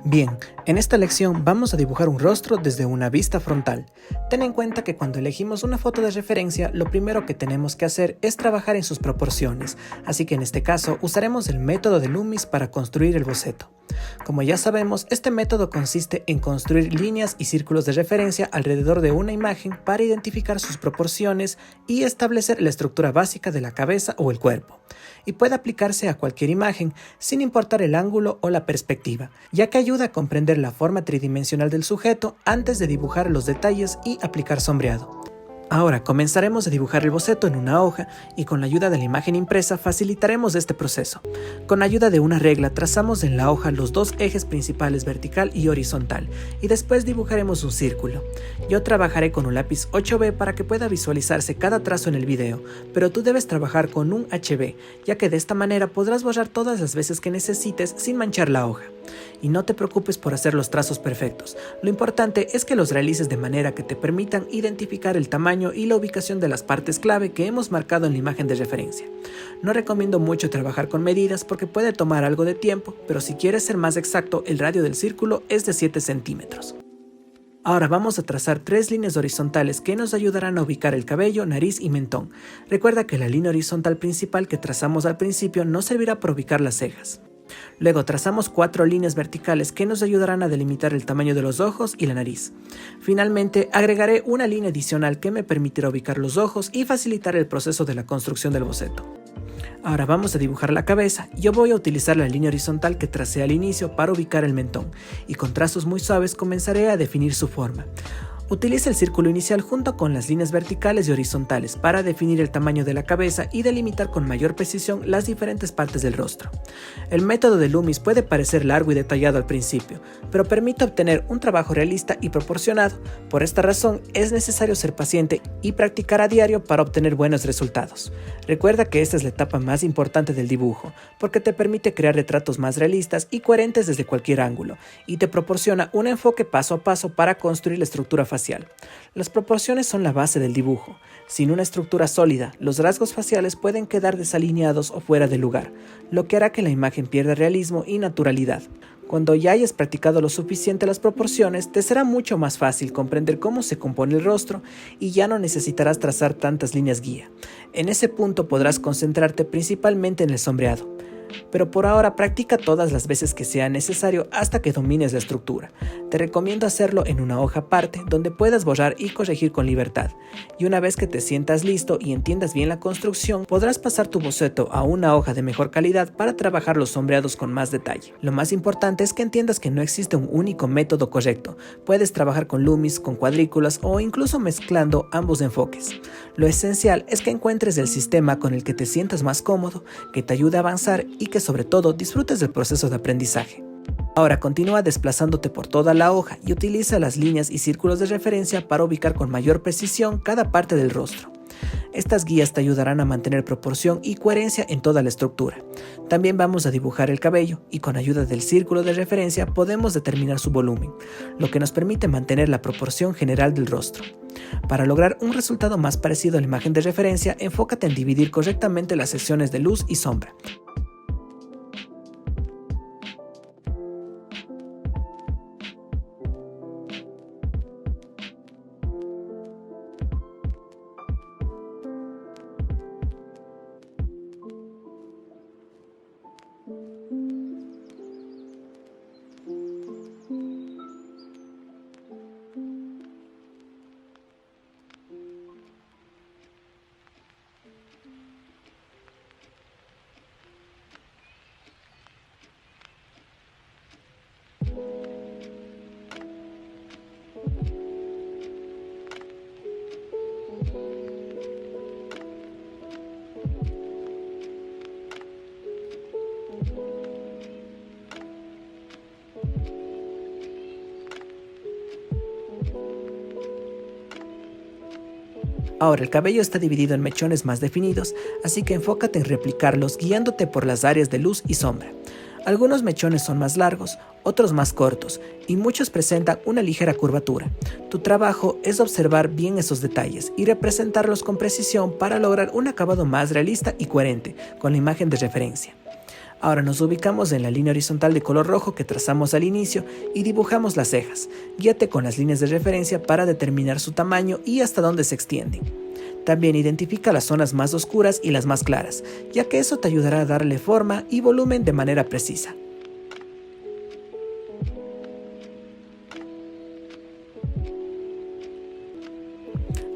Bien, en esta lección vamos a dibujar un rostro desde una vista frontal. Ten en cuenta que cuando elegimos una foto de referencia, lo primero que tenemos que hacer es trabajar en sus proporciones, así que en este caso usaremos el método de Loomis para construir el boceto. Como ya sabemos, este método consiste en construir líneas y círculos de referencia alrededor de una imagen para identificar sus proporciones y establecer la estructura básica de la cabeza o el cuerpo. Y puede aplicarse a cualquier imagen, sin importar el ángulo o la perspectiva, ya que ayuda a comprender la forma tridimensional del sujeto antes de dibujar los detalles y aplicar sombreado. Ahora comenzaremos a dibujar el boceto en una hoja y con la ayuda de la imagen impresa facilitaremos este proceso. Con ayuda de una regla trazamos en la hoja los dos ejes principales vertical y horizontal y después dibujaremos un círculo. Yo trabajaré con un lápiz 8B para que pueda visualizarse cada trazo en el video, pero tú debes trabajar con un HB, ya que de esta manera podrás borrar todas las veces que necesites sin manchar la hoja. Y no te preocupes por hacer los trazos perfectos, lo importante es que los realices de manera que te permitan identificar el tamaño y la ubicación de las partes clave que hemos marcado en la imagen de referencia. No recomiendo mucho trabajar con medidas porque puede tomar algo de tiempo, pero si quieres ser más exacto, el radio del círculo es de 7 centímetros. Ahora vamos a trazar 3 líneas horizontales que nos ayudarán a ubicar el cabello, nariz y mentón. Recuerda que la línea horizontal principal que trazamos al principio nos servirá para ubicar las cejas. Luego trazamos 4 líneas verticales que nos ayudarán a delimitar el tamaño de los ojos y la nariz. Finalmente, agregaré una línea adicional que me permitirá ubicar los ojos y facilitar el proceso de la construcción del boceto. Ahora vamos a dibujar la cabeza. Yo voy a utilizar la línea horizontal que tracé al inicio para ubicar el mentón y con trazos muy suaves comenzaré a definir su forma. Utiliza el círculo inicial junto con las líneas verticales y horizontales para definir el tamaño de la cabeza y delimitar con mayor precisión las diferentes partes del rostro. El método de Loomis puede parecer largo y detallado al principio, pero permite obtener un trabajo realista y proporcionado. Por esta razón, es necesario ser paciente y practicar a diario para obtener buenos resultados. Recuerda que esta es la etapa más importante del dibujo, porque te permite crear retratos más realistas y coherentes desde cualquier ángulo, y te proporciona un enfoque paso a paso para construir la estructura facial. Las proporciones son la base del dibujo. Sin una estructura sólida, los rasgos faciales pueden quedar desalineados o fuera de lugar, lo que hará que la imagen pierda realismo y naturalidad. Cuando ya hayas practicado lo suficiente las proporciones, te será mucho más fácil comprender cómo se compone el rostro y ya no necesitarás trazar tantas líneas guía. En ese punto podrás concentrarte principalmente en el sombreado. Pero por ahora practica todas las veces que sea necesario hasta que domines la estructura. Te recomiendo hacerlo en una hoja aparte donde puedas borrar y corregir con libertad. Y una vez que te sientas listo y entiendas bien la construcción, podrás pasar tu boceto a una hoja de mejor calidad para trabajar los sombreados con más detalle. Lo más importante es que entiendas que no existe un único método correcto. Puedes trabajar con Loomis, con cuadrículas o incluso mezclando ambos enfoques. Lo esencial es que encuentres el sistema con el que te sientas más cómodo, que te ayude a avanzar y que sobre todo disfrutes del proceso de aprendizaje. Ahora continúa desplazándote por toda la hoja y utiliza las líneas y círculos de referencia para ubicar con mayor precisión cada parte del rostro. Estas guías te ayudarán a mantener proporción y coherencia en toda la estructura. También vamos a dibujar el cabello y con ayuda del círculo de referencia podemos determinar su volumen, lo que nos permite mantener la proporción general del rostro. Para lograr un resultado más parecido a la imagen de referencia, enfócate en dividir correctamente las secciones de luz y sombra. Ahora el cabello está dividido en mechones más definidos, así que enfócate en replicarlos guiándote por las áreas de luz y sombra. Algunos mechones son más largos, otros más cortos, y muchos presentan una ligera curvatura. Tu trabajo es observar bien esos detalles y representarlos con precisión para lograr un acabado más realista y coherente con la imagen de referencia. Ahora nos ubicamos en la línea horizontal de color rojo que trazamos al inicio y dibujamos las cejas. Guíate con las líneas de referencia para determinar su tamaño y hasta dónde se extienden. También identifica las zonas más oscuras y las más claras, ya que eso te ayudará a darle forma y volumen de manera precisa.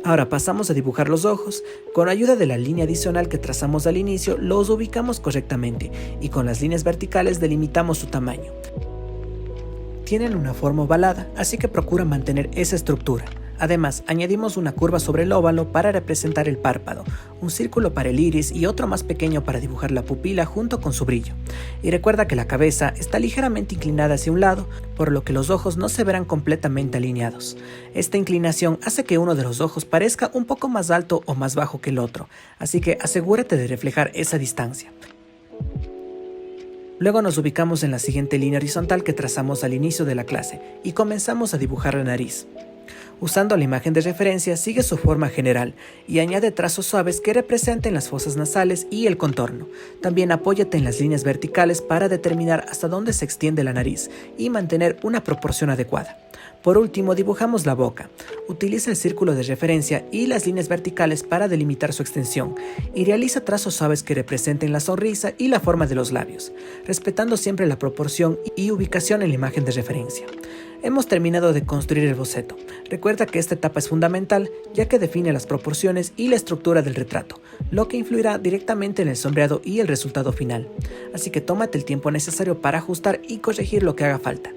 Ahora pasamos a dibujar los ojos. Con ayuda de la línea adicional que trazamos al inicio, los ubicamos correctamente y con las líneas verticales delimitamos su tamaño. Tienen una forma ovalada, así que procura mantener esa estructura. Además, añadimos una curva sobre el óvalo para representar el párpado, un círculo para el iris y otro más pequeño para dibujar la pupila junto con su brillo. Y recuerda que la cabeza está ligeramente inclinada hacia un lado, por lo que los ojos no se verán completamente alineados. Esta inclinación hace que uno de los ojos parezca un poco más alto o más bajo que el otro, así que asegúrate de reflejar esa distancia. Luego nos ubicamos en la siguiente línea horizontal que trazamos al inicio de la clase y comenzamos a dibujar la nariz. Usando la imagen de referencia, sigue su forma general y añade trazos suaves que representen las fosas nasales y el contorno. También apóyate en las líneas verticales para determinar hasta dónde se extiende la nariz y mantener una proporción adecuada. Por último, dibujamos la boca. Utiliza el círculo de referencia y las líneas verticales para delimitar su extensión y realiza trazos suaves que representen la sonrisa y la forma de los labios, respetando siempre la proporción y ubicación en la imagen de referencia. Hemos terminado de construir el boceto. Recuerda que esta etapa es fundamental ya que define las proporciones y la estructura del retrato, lo que influirá directamente en el sombreado y el resultado final. Así que tómate el tiempo necesario para ajustar y corregir lo que haga falta.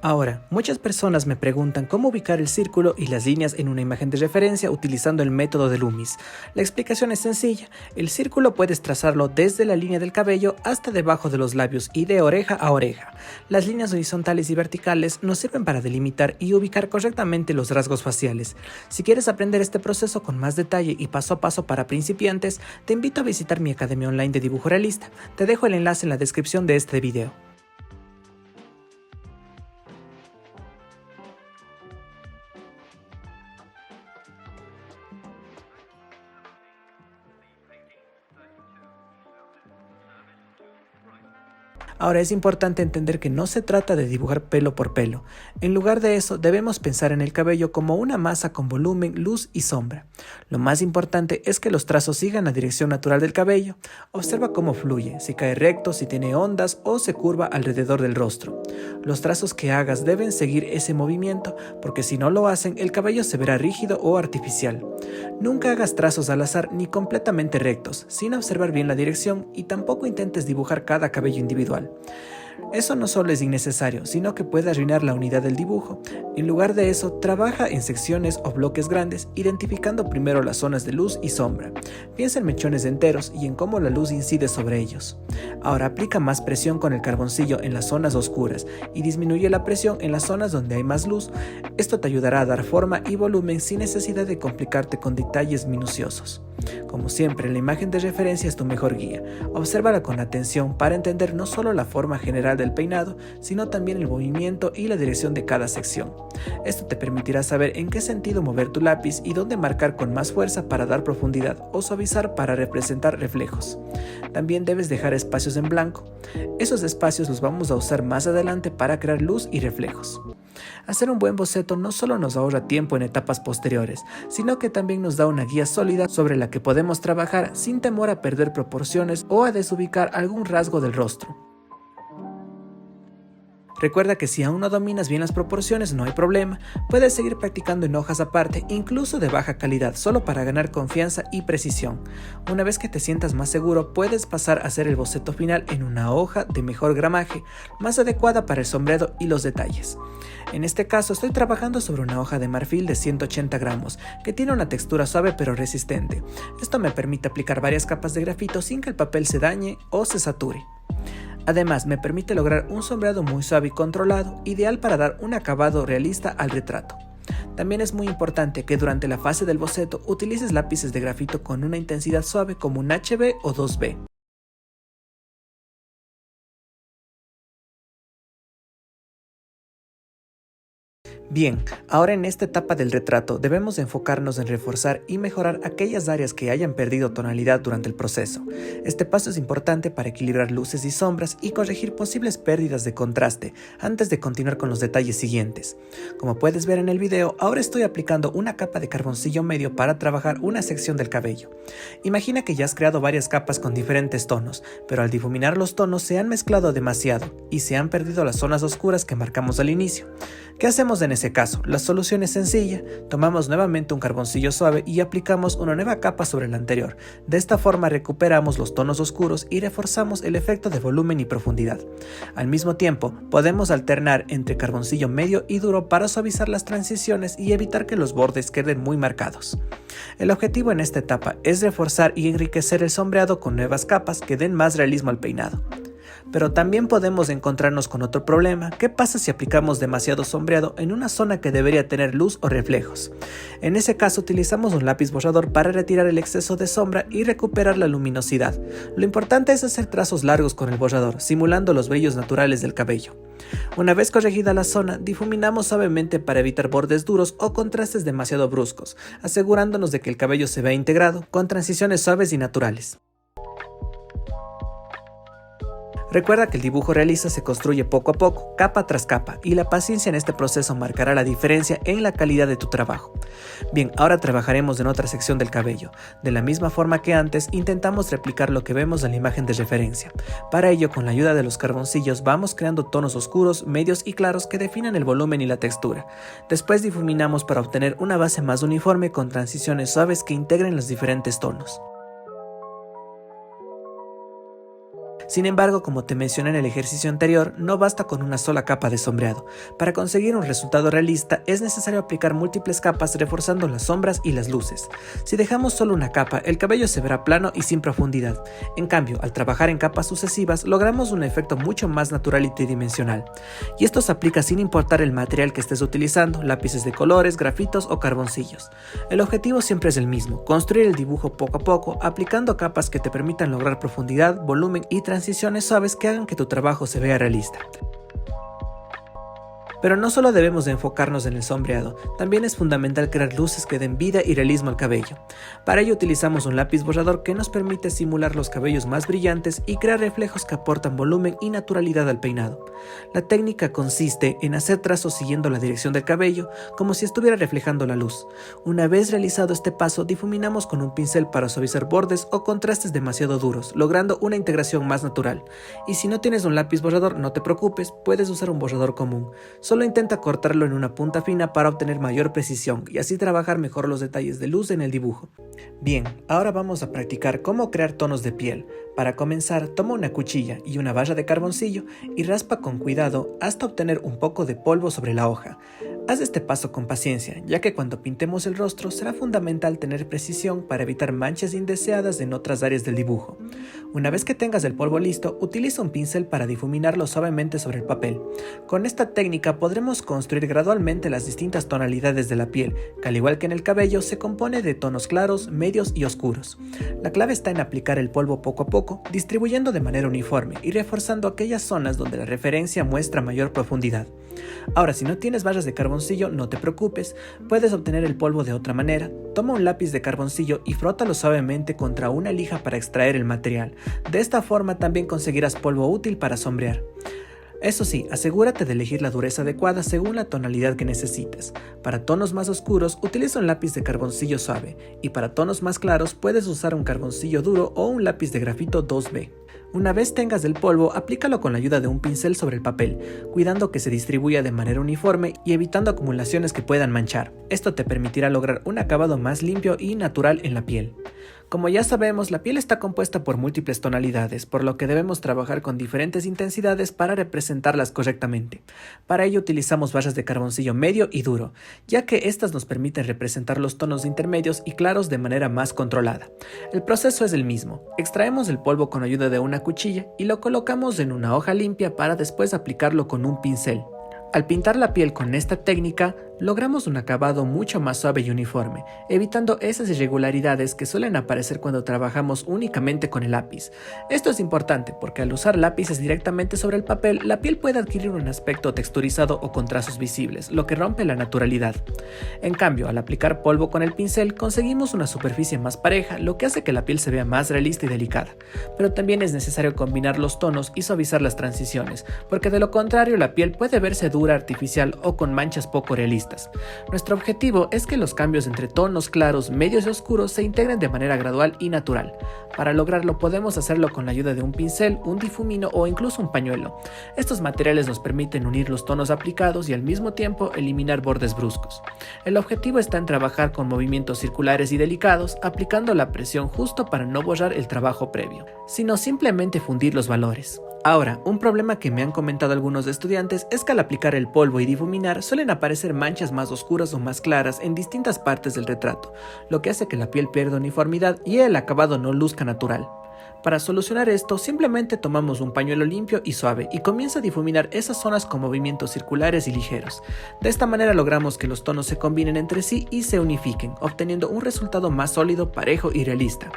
Ahora, muchas personas me preguntan cómo ubicar el círculo y las líneas en una imagen de referencia utilizando el método de Loomis. La explicación es sencilla. El círculo puedes trazarlo desde la línea del cabello hasta debajo de los labios y de oreja a oreja. Las líneas horizontales y verticales nos sirven para delimitar y ubicar correctamente los rasgos faciales. Si quieres aprender este proceso con más detalle y paso a paso para principiantes, te invito a visitar mi academia online de dibujo realista. Te dejo el enlace en la descripción de este video. Ahora es importante entender que no se trata de dibujar pelo por pelo. En lugar de eso, debemos pensar en el cabello como una masa con volumen, luz y sombra. Lo más importante es que los trazos sigan la dirección natural del cabello. Observa cómo fluye, si cae recto, si tiene ondas o se curva alrededor del rostro. Los trazos que hagas deben seguir ese movimiento, porque si no lo hacen, el cabello se verá rígido o artificial. Nunca hagas trazos al azar ni completamente rectos, sin observar bien la dirección, y tampoco intentes dibujar cada cabello individual. Eso no solo es innecesario, sino que puede arruinar la unidad del dibujo. En lugar de eso, trabaja en secciones o bloques grandes, identificando primero las zonas de luz y sombra. Piensa en mechones enteros y en cómo la luz incide sobre ellos. Ahora aplica más presión con el carboncillo en las zonas oscuras y disminuye la presión en las zonas donde hay más luz. Esto te ayudará a dar forma y volumen sin necesidad de complicarte con detalles minuciosos. Como siempre, la imagen de referencia es tu mejor guía. Obsérvala con atención para entender no solo la forma general del peinado, sino también el movimiento y la dirección de cada sección. Esto te permitirá saber en qué sentido mover tu lápiz y dónde marcar con más fuerza para dar profundidad o suavizar para representar reflejos. También debes dejar espacios en blanco. Esos espacios los vamos a usar más adelante para crear luz y reflejos. Hacer un buen boceto no solo nos ahorra tiempo en etapas posteriores, sino que también nos da una guía sólida sobre la que podemos trabajar sin temor a perder proporciones o a desubicar algún rasgo del rostro. Recuerda que si aún no dominas bien las proporciones no hay problema, puedes seguir practicando en hojas aparte, incluso de baja calidad, solo para ganar confianza y precisión. Una vez que te sientas más seguro, puedes pasar a hacer el boceto final en una hoja de mejor gramaje, más adecuada para el sombreado y los detalles. En este caso estoy trabajando sobre una hoja de marfil de 180 gramos, que tiene una textura suave pero resistente. Esto me permite aplicar varias capas de grafito sin que el papel se dañe o se sature. Además, me permite lograr un sombreado muy suave y controlado, ideal para dar un acabado realista al retrato. También es muy importante que durante la fase del boceto utilices lápices de grafito con una intensidad suave como un HB o 2B. Bien, ahora en esta etapa del retrato debemos enfocarnos en reforzar y mejorar aquellas áreas que hayan perdido tonalidad durante el proceso. Este paso es importante para equilibrar luces y sombras y corregir posibles pérdidas de contraste antes de continuar con los detalles siguientes. Como puedes ver en el video, ahora estoy aplicando una capa de carboncillo medio para trabajar una sección del cabello. Imagina que ya has creado varias capas con diferentes tonos, pero al difuminar los tonos se han mezclado demasiado y se han perdido las zonas oscuras que marcamos al inicio. ¿Qué hacemos en ese caso? La solución es sencilla. Tomamos nuevamente un carboncillo suave y aplicamos una nueva capa sobre la anterior. De esta forma recuperamos los tonos oscuros y reforzamos el efecto de volumen y profundidad. Al mismo tiempo, podemos alternar entre carboncillo medio y duro para suavizar las transiciones y evitar que los bordes queden muy marcados. El objetivo en esta etapa es reforzar y enriquecer el sombreado con nuevas capas que den más realismo al peinado. Pero también podemos encontrarnos con otro problema. ¿Qué pasa si aplicamos demasiado sombreado en una zona que debería tener luz o reflejos? En ese caso utilizamos un lápiz borrador para retirar el exceso de sombra y recuperar la luminosidad. Lo importante es hacer trazos largos con el borrador, simulando los brillos naturales del cabello. Una vez corregida la zona, difuminamos suavemente para evitar bordes duros o contrastes demasiado bruscos, asegurándonos de que el cabello se vea integrado, con transiciones suaves y naturales. Recuerda que el dibujo realista se construye poco a poco, capa tras capa, y la paciencia en este proceso marcará la diferencia en la calidad de tu trabajo. Bien, ahora trabajaremos en otra sección del cabello. De la misma forma que antes, intentamos replicar lo que vemos en la imagen de referencia. Para ello, con la ayuda de los carboncillos, vamos creando tonos oscuros, medios y claros que definan el volumen y la textura. Después difuminamos para obtener una base más uniforme con transiciones suaves que integren los diferentes tonos. Sin embargo, como te mencioné en el ejercicio anterior, no basta con una sola capa de sombreado. Para conseguir un resultado realista es necesario aplicar múltiples capas reforzando las sombras y las luces. Si dejamos solo una capa, el cabello se verá plano y sin profundidad. En cambio, al trabajar en capas sucesivas, logramos un efecto mucho más natural y tridimensional. Y esto se aplica sin importar el material que estés utilizando, lápices de colores, grafitos o carboncillos. El objetivo siempre es el mismo: construir el dibujo poco a poco, aplicando capas que te permitan lograr profundidad, volumen y transiciones suaves que hagan que tu trabajo se vea realista. Pero no solo debemos de enfocarnos en el sombreado, también es fundamental crear luces que den vida y realismo al cabello. Para ello utilizamos un lápiz borrador que nos permite simular los cabellos más brillantes y crear reflejos que aportan volumen y naturalidad al peinado. La técnica consiste en hacer trazos siguiendo la dirección del cabello, como si estuviera reflejando la luz. Una vez realizado este paso, difuminamos con un pincel para suavizar bordes o contrastes demasiado duros, logrando una integración más natural. Y si no tienes un lápiz borrador, no te preocupes, puedes usar un borrador común. Solo intenta cortarlo en una punta fina para obtener mayor precisión y así trabajar mejor los detalles de luz en el dibujo. Bien, ahora vamos a practicar cómo crear tonos de piel. Para comenzar, toma una cuchilla y una barra de carboncillo y raspa con cuidado hasta obtener un poco de polvo sobre la hoja. Haz este paso con paciencia, ya que cuando pintemos el rostro será fundamental tener precisión para evitar manchas indeseadas en otras áreas del dibujo. Una vez que tengas el polvo listo, utiliza un pincel para difuminarlo suavemente sobre el papel. Con esta técnica podremos construir gradualmente las distintas tonalidades de la piel, que al igual que en el cabello se compone de tonos claros, medios y oscuros. La clave está en aplicar el polvo poco a poco, distribuyendo de manera uniforme y reforzando aquellas zonas donde la referencia muestra mayor profundidad. Ahora, si no tienes barras de carboncillo, no te preocupes, puedes obtener el polvo de otra manera. Toma un lápiz de carboncillo y frótalo suavemente contra una lija para extraer el material. De esta forma también conseguirás polvo útil para sombrear. Eso sí, asegúrate de elegir la dureza adecuada según la tonalidad que necesites. Para tonos más oscuros, utiliza un lápiz de carboncillo suave, y para tonos más claros puedes usar un carboncillo duro o un lápiz de grafito 2B. Una vez tengas el polvo, aplícalo con la ayuda de un pincel sobre el papel, cuidando que se distribuya de manera uniforme y evitando acumulaciones que puedan manchar. Esto te permitirá lograr un acabado más limpio y natural en la piel. Como ya sabemos, la piel está compuesta por múltiples tonalidades, por lo que debemos trabajar con diferentes intensidades para representarlas correctamente. Para ello utilizamos barras de carboncillo medio y duro, ya que estas nos permiten representar los tonos intermedios y claros de manera más controlada. El proceso es el mismo. Extraemos el polvo con ayuda de una cuchilla y lo colocamos en una hoja limpia para después aplicarlo con un pincel. Al pintar la piel con esta técnica, logramos un acabado mucho más suave y uniforme, evitando esas irregularidades que suelen aparecer cuando trabajamos únicamente con el lápiz. Esto es importante porque al usar lápices directamente sobre el papel, la piel puede adquirir un aspecto texturizado o con trazos visibles, lo que rompe la naturalidad. En cambio, al aplicar polvo con el pincel, conseguimos una superficie más pareja, lo que hace que la piel se vea más realista y delicada. Pero también es necesario combinar los tonos y suavizar las transiciones, porque de lo contrario la piel puede verse dura, artificial o con manchas poco realistas. Nuestro objetivo es que los cambios entre tonos claros, medios y oscuros se integren de manera gradual y natural. Para lograrlo podemos hacerlo con la ayuda de un pincel, un difumino o incluso un pañuelo. Estos materiales nos permiten unir los tonos aplicados y al mismo tiempo eliminar bordes bruscos. El objetivo está en trabajar con movimientos circulares y delicados, aplicando la presión justo para no borrar el trabajo previo, sino simplemente fundir los valores. Ahora, un problema que me han comentado algunos estudiantes es que al aplicar el polvo y difuminar suelen aparecer manchas más oscuras o más claras en distintas partes del retrato, lo que hace que la piel pierda uniformidad y el acabado no luzca natural. Para solucionar esto, simplemente tomamos un pañuelo limpio y suave y comienza a difuminar esas zonas con movimientos circulares y ligeros. De esta manera logramos que los tonos se combinen entre sí y se unifiquen, obteniendo un resultado más sólido, parejo y realista.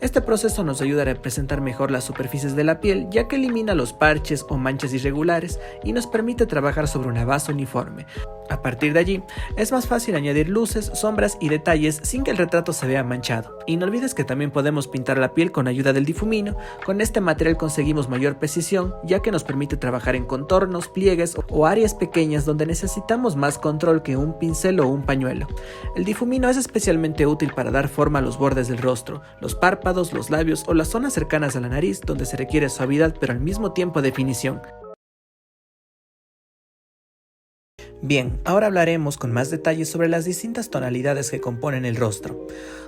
Este proceso nos ayuda a representar mejor las superficies de la piel, ya que elimina los parches o manchas irregulares y nos permite trabajar sobre una base uniforme. A partir de allí, es más fácil añadir luces, sombras y detalles sin que el retrato se vea manchado. Y no olvides que también podemos pintar la piel con ayuda del difumino. Con este material conseguimos mayor precisión, ya que nos permite trabajar en contornos, pliegues o áreas pequeñas donde necesitamos más control que un pincel o un pañuelo. El difumino es especialmente útil para dar forma a los bordes del rostro, los párpados, los labios o las zonas cercanas a la nariz donde se requiere suavidad pero al mismo tiempo definición. Bien, ahora hablaremos con más detalles sobre las distintas tonalidades que componen el rostro.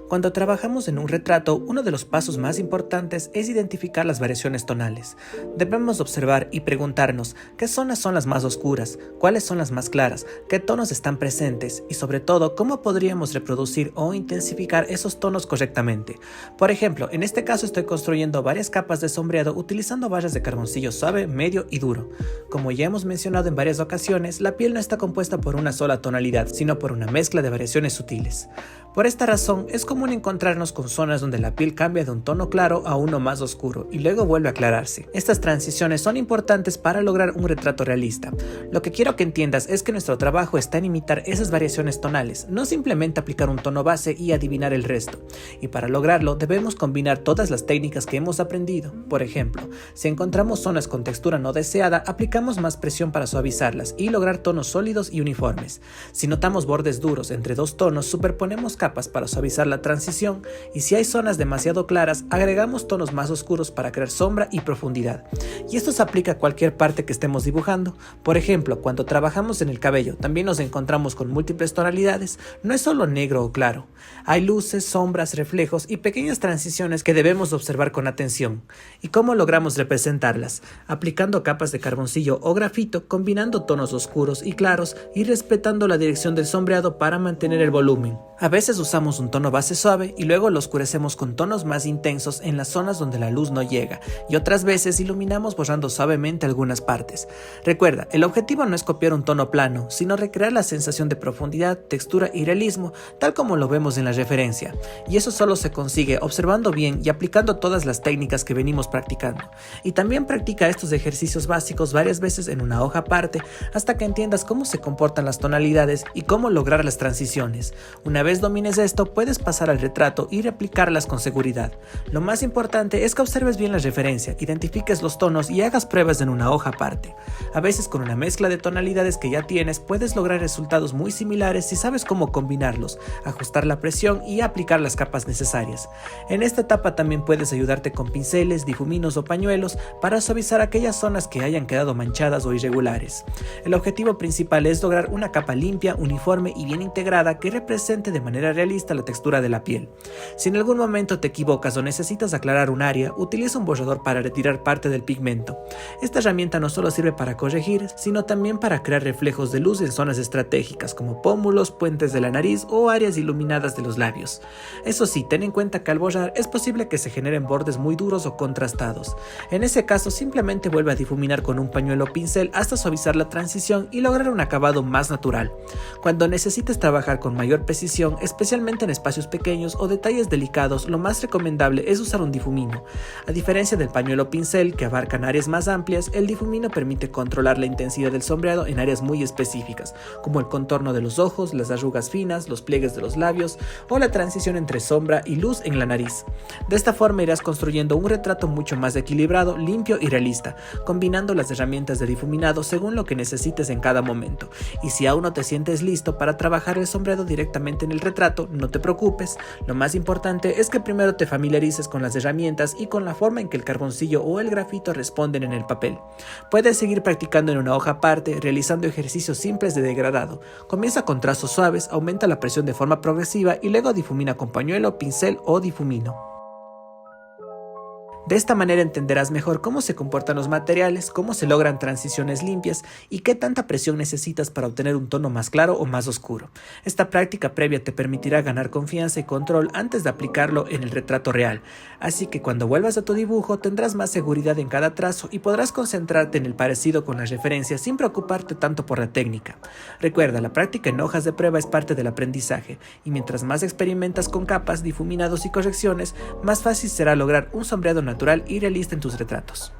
Cuando trabajamos en un retrato, uno de los pasos más importantes es identificar las variaciones tonales. Debemos observar y preguntarnos qué zonas son las más oscuras, cuáles son las más claras, qué tonos están presentes y sobre todo cómo podríamos reproducir o intensificar esos tonos correctamente. Por ejemplo, en este caso estoy construyendo varias capas de sombreado utilizando barras de carboncillo suave, medio y duro. Como ya hemos mencionado en varias ocasiones, la piel no está compuesta por una sola tonalidad, sino por una mezcla de variaciones sutiles. Por esta razón, es común encontrarnos con zonas donde la piel cambia de un tono claro a uno más oscuro y luego vuelve a aclararse. Estas transiciones son importantes para lograr un retrato realista. Lo que quiero que entiendas es que nuestro trabajo está en imitar esas variaciones tonales, no simplemente aplicar un tono base y adivinar el resto. Y para lograrlo, debemos combinar todas las técnicas que hemos aprendido. Por ejemplo, si encontramos zonas con textura no deseada, aplicamos más presión para suavizarlas y lograr tonos sólidos y uniformes. Si notamos bordes duros entre dos tonos, superponemos capas para suavizar la transición y si hay zonas demasiado claras, agregamos tonos más oscuros para crear sombra y profundidad. Y esto se aplica a cualquier parte que estemos dibujando. Por ejemplo, cuando trabajamos en el cabello, también nos encontramos con múltiples tonalidades, no es solo negro o claro. Hay luces, sombras, reflejos y pequeñas transiciones que debemos observar con atención. ¿Y cómo logramos representarlas? Aplicando capas de carboncillo o grafito, combinando tonos oscuros y claros y respetando la dirección del sombreado para mantener el volumen. A veces usamos un tono base suave y luego lo oscurecemos con tonos más intensos en las zonas donde la luz no llega y otras veces iluminamos borrando suavemente algunas partes. Recuerda, el objetivo no es copiar un tono plano, sino recrear la sensación de profundidad, textura y realismo tal como lo vemos en la referencia. Y eso solo se consigue observando bien y aplicando todas las técnicas que venimos practicando. Y también practica estos ejercicios básicos varias veces en una hoja aparte hasta que entiendas cómo se comportan las tonalidades y cómo lograr las transiciones. Una vez domines esto, puedes pasar al retrato y replicarlas con seguridad. Lo más importante es que observes bien la referencia, identifiques los tonos y hagas pruebas en una hoja aparte. A veces con una mezcla de tonalidades que ya tienes, puedes lograr resultados muy similares si sabes cómo combinarlos, ajustar la presión y aplicar las capas necesarias. En esta etapa también puedes ayudarte con pinceles, difuminos o pañuelos para suavizar aquellas zonas que hayan quedado manchadas o irregulares. El objetivo principal es lograr una capa limpia, uniforme y bien integrada que represente de manera realista la textura de la piel. Si en algún momento te equivocas o necesitas aclarar un área, utiliza un borrador para retirar parte del pigmento. Esta herramienta no solo sirve para corregir, sino también para crear reflejos de luz en zonas estratégicas como pómulos, puentes de la nariz o áreas iluminadas de los labios. Eso sí, ten en cuenta que al borrar es posible que se generen bordes muy duros o contrastados. En ese caso, simplemente vuelve a difuminar con un pañuelo o pincel hasta suavizar la transición y lograr un acabado más natural. Cuando necesites trabajar con mayor precisión, especialmente en espacios pequeños o detalles delicados, lo más recomendable es usar un difumino. A diferencia del pañuelo o pincel, que abarcan áreas más amplias, el difumino permite controlar la intensidad del sombreado en áreas muy específicas, como el contorno de los ojos, las arrugas finas, los pliegues de los labios o la transición entre sombra y luz en la nariz. De esta forma irás construyendo un retrato mucho más equilibrado, limpio y realista, combinando las herramientas de difuminado según lo que necesites en cada momento. Y si aún no te sientes listo para trabajar el sombreado directamente en el retrato, no te preocupes. Lo más importante es que primero te familiarices con las herramientas y con la forma en que el carboncillo o el grafito responden en el papel. Puedes seguir practicando en una hoja aparte, realizando ejercicios simples de degradado. Comienza con trazos suaves, aumenta la presión de forma progresiva y luego difumina con pañuelo, pincel o difumino. De esta manera entenderás mejor cómo se comportan los materiales, cómo se logran transiciones limpias y qué tanta presión necesitas para obtener un tono más claro o más oscuro. Esta práctica previa te permitirá ganar confianza y control antes de aplicarlo en el retrato real, así que cuando vuelvas a tu dibujo tendrás más seguridad en cada trazo y podrás concentrarte en el parecido con las referencias sin preocuparte tanto por la técnica. Recuerda, la práctica en hojas de prueba es parte del aprendizaje y mientras más experimentas con capas, difuminados y correcciones, más fácil será lograr un sombreado natural y realista en tus retratos.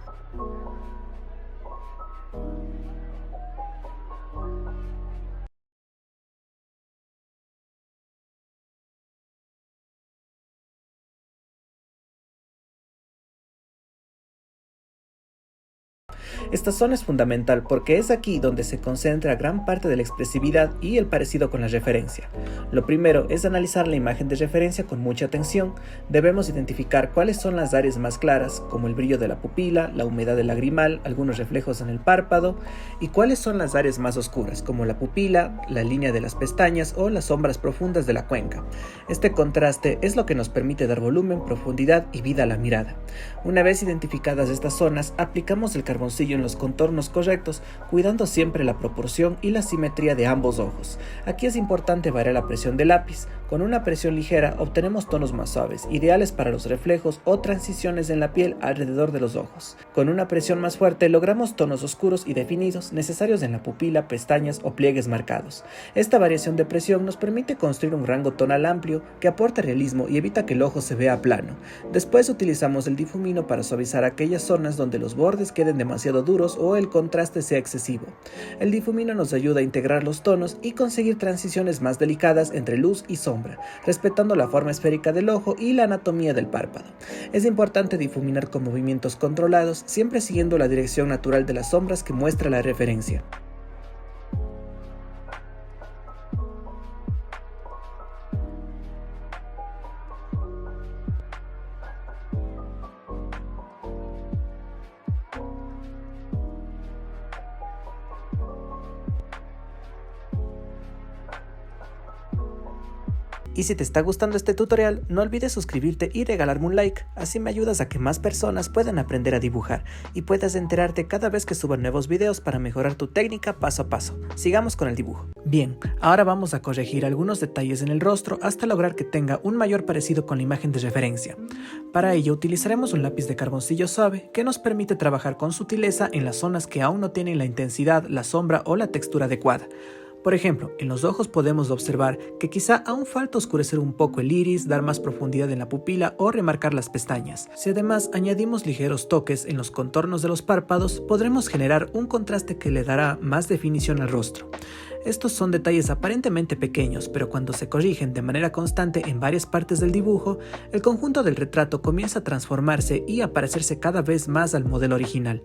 Esta zona es fundamental porque es aquí donde se concentra gran parte de la expresividad y el parecido con la referencia. Lo primero es analizar la imagen de referencia con mucha atención. Debemos identificar cuáles son las áreas más claras, como el brillo de la pupila, la humedad del lagrimal, algunos reflejos en el párpado, y cuáles son las áreas más oscuras, como la pupila, la línea de las pestañas o las sombras profundas de la cuenca. Este contraste es lo que nos permite dar volumen, profundidad y vida a la mirada. Una vez identificadas estas zonas, aplicamos el carboncillo en los contornos correctos, cuidando siempre la proporción y la simetría de ambos ojos. Aquí es importante variar la presión del lápiz. Con una presión ligera obtenemos tonos más suaves, ideales para los reflejos o transiciones en la piel alrededor de los ojos. Con una presión más fuerte logramos tonos oscuros y definidos, necesarios en la pupila, pestañas o pliegues marcados. Esta variación de presión nos permite construir un rango tonal amplio que aporta realismo y evita que el ojo se vea plano. Después utilizamos el difumino para suavizar aquellas zonas donde los bordes queden demasiado duros o el contraste sea excesivo. El difumino nos ayuda a integrar los tonos y conseguir transiciones más delicadas entre luz y sombra, respetando la forma esférica del ojo y la anatomía del párpado. Es importante difuminar con movimientos controlados, siempre siguiendo la dirección natural de las sombras que muestra la referencia. Y si te está gustando este tutorial, no olvides suscribirte y regalarme un like, así me ayudas a que más personas puedan aprender a dibujar y puedas enterarte cada vez que suba nuevos videos para mejorar tu técnica paso a paso. Sigamos con el dibujo. Bien, ahora vamos a corregir algunos detalles en el rostro hasta lograr que tenga un mayor parecido con la imagen de referencia. Para ello utilizaremos un lápiz de carboncillo suave que nos permite trabajar con sutileza en las zonas que aún no tienen la intensidad, la sombra o la textura adecuada. Por ejemplo, en los ojos podemos observar que quizá aún falta oscurecer un poco el iris, dar más profundidad en la pupila o remarcar las pestañas. Si además añadimos ligeros toques en los contornos de los párpados, podremos generar un contraste que le dará más definición al rostro. Estos son detalles aparentemente pequeños, pero cuando se corrigen de manera constante en varias partes del dibujo, el conjunto del retrato comienza a transformarse y a parecerse cada vez más al modelo original.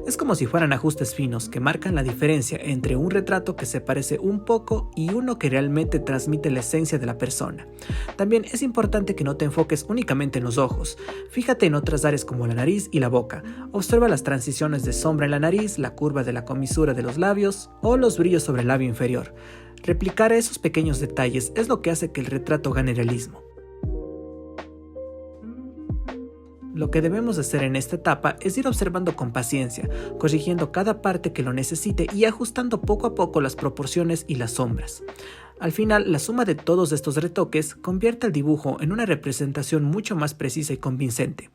Es como si fueran ajustes finos que marcan la diferencia entre un retrato que se parece un poco y uno que realmente transmite la esencia de la persona. También es importante que no te enfoques únicamente en los ojos. Fíjate en otras áreas como la nariz y la boca. Observa las transiciones de sombra en la nariz, la curva de la comisura de los labios o los brillos sobre el labio inferior. Replicar esos pequeños detalles es lo que hace que el retrato gane realismo. Lo que debemos hacer en esta etapa es ir observando con paciencia, corrigiendo cada parte que lo necesite y ajustando poco a poco las proporciones y las sombras. Al final, la suma de todos estos retoques convierte el dibujo en una representación mucho más precisa y convincente.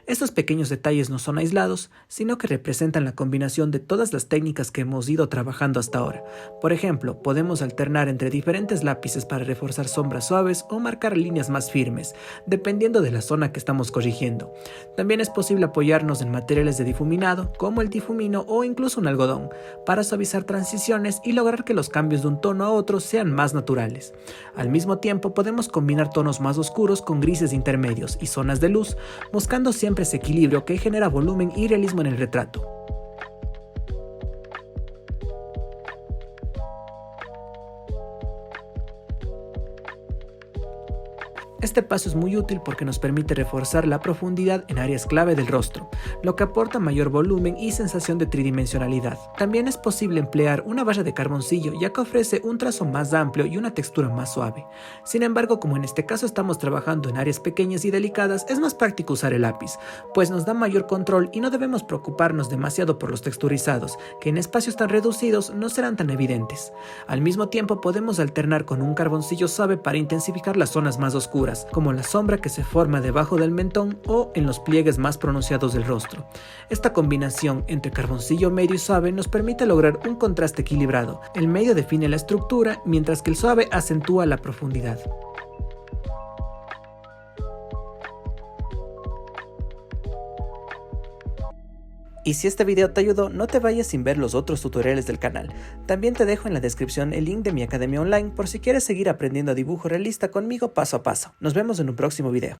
Estos pequeños detalles no son aislados, sino que representan la combinación de todas las técnicas que hemos ido trabajando hasta ahora. Por ejemplo, podemos alternar entre diferentes lápices para reforzar sombras suaves o marcar líneas más firmes, dependiendo de la zona que estamos corrigiendo. También es posible apoyarnos en materiales de difuminado, como el difumino o incluso un algodón, para suavizar transiciones y lograr que los cambios de un tono a otro sean más naturales. Al mismo tiempo, podemos combinar tonos más oscuros con grises intermedios y zonas de luz, buscando siempre ese equilibrio que genera volumen y realismo en el retrato. Este paso es muy útil porque nos permite reforzar la profundidad en áreas clave del rostro, lo que aporta mayor volumen y sensación de tridimensionalidad. También es posible emplear una barra de carboncillo, ya que ofrece un trazo más amplio y una textura más suave. Sin embargo, como en este caso estamos trabajando en áreas pequeñas y delicadas, es más práctico usar el lápiz, pues nos da mayor control y no debemos preocuparnos demasiado por los texturizados, que en espacios tan reducidos no serán tan evidentes. Al mismo tiempo, podemos alternar con un carboncillo suave para intensificar las zonas más oscuras, como la sombra que se forma debajo del mentón o en los pliegues más pronunciados del rostro. Esta combinación entre carboncillo medio y suave nos permite lograr un contraste equilibrado. El medio define la estructura, mientras que el suave acentúa la profundidad. Y si este video te ayudó, no te vayas sin ver los otros tutoriales del canal. También te dejo en la descripción el link de mi academia online por si quieres seguir aprendiendo dibujo realista conmigo paso a paso. Nos vemos en un próximo video.